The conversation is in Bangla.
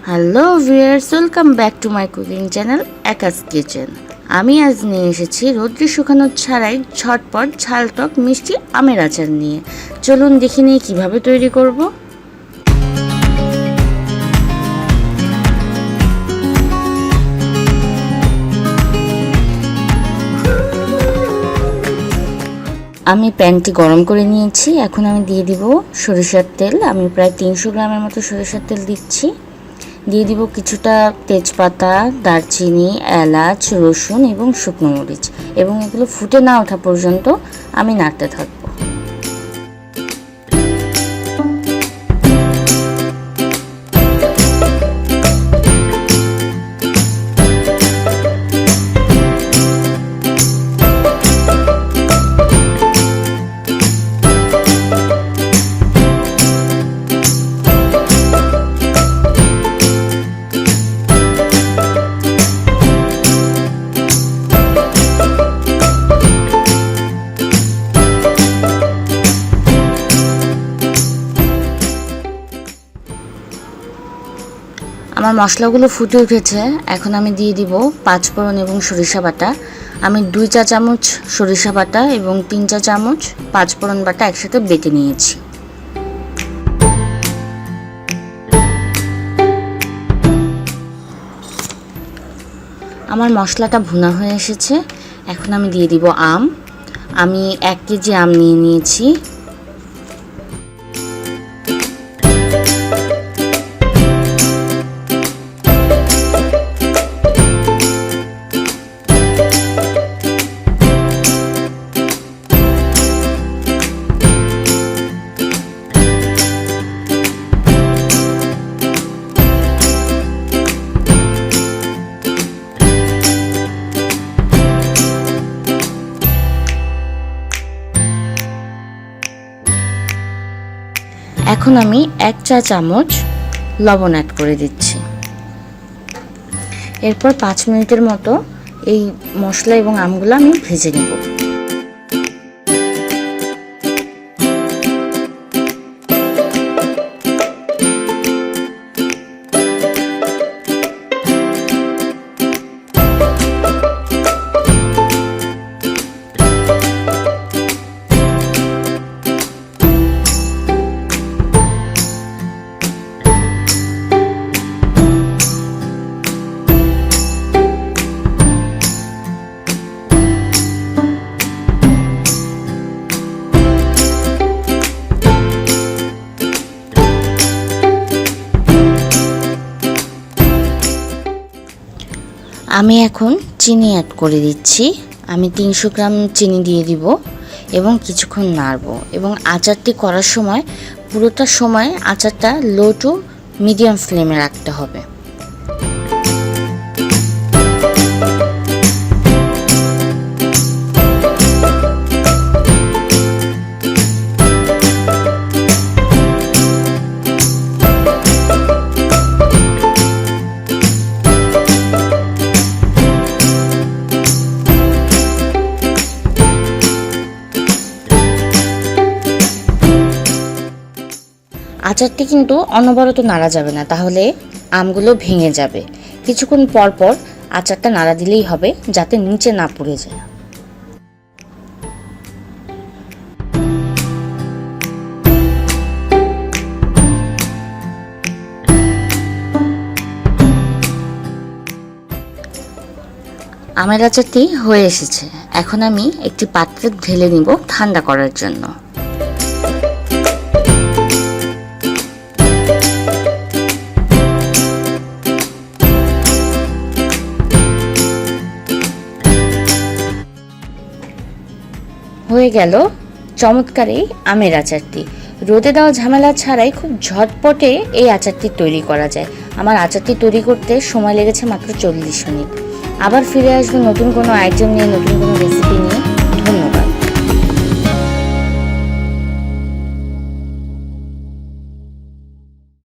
Hello viewers, welcome back to my cooking channel Akash kitchen. আমি আজ নিয়ে এসেছি রোদ্রে শুকানো ছাড়াই ঝটপট ঝাল টক মিষ্টি আমের আচার নিয়ে। চলুন দেখে নিই কীভাবে তৈরি করব। আমি প্যানটি গরম করে নিয়েছি। এখন আমি দিয়ে দিব সরিষার তেল। আমি প্রায় 300 গ্রামের মতো সরিষার তেল দিচ্ছি। দিয়ে দিব কিছুটা তেজপাতা, দারচিনি, এলাচ, রসুন এবং শুকনো মরিচ, এবং এগুলো ফুটে না ওঠা পর্যন্ত আমি নাড়তে থাকবো। আমার মশলাগুলো ফুটে উঠেছে। এখন আমি দিয়ে দিব 5 ফোড়ন এবং সরিষা বাটা। আমি 2 চা চামচ সরিষা বাটা এবং 3 চা চামচ 5 ফোড়ন বাটা একসাথে বেটে নিয়েছি। আমার মশলাটা ভুনা হয়ে এসেছে। এখন আমি দিয়ে দিব আম। আমি 1 কেজি আম নিয়ে নিয়েছি। এখন আমি 1 চা চামচ লবণ অ্যাড করে দিচ্ছি। এরপর 5 মিনিটের মতো এই মশলা এবং আমগুলো আমি ভেজে নেব। আমি এখন চিনি অ্যাড করে দিচ্ছি। আমি 300 গ্রাম চিনি দিয়ে দিব এবং কিছুক্ষণ নাড়ব। এবং আচারটি করার সময় পুরোটা সময় আচারটা লো টু মিডিয়াম ফ্লেমে রাখতে হবে। আচারটি কিন্তু অনবরত নাড়া যাবে না, তাহলে আমগুলো ভেঙে যাবে। কিছুক্ষণ পর পর আচারটা নাড়া দিলেই হবে, যাতে নিচে না পড়ে যায়। আমের আচারটি হয়ে এসেছে। এখন আমি একটি পাত্রে ঢেলে নিব ঠান্ডা করার জন্য। হয়ে গেল চমৎকার এই আমের আচারটি। রোদে দেওয়া ঝামেলা ছাড়াই খুব ঝটপটে এই আচারটি তৈরি করা যায়। আমার আচারটি তৈরি করতে সময় লেগেছে মাত্র 40 মিনিট। আবার ফিরে আসবো নতুন কোনো আইটেম নিয়ে, নতুন কোনো রেসিপি নিয়ে।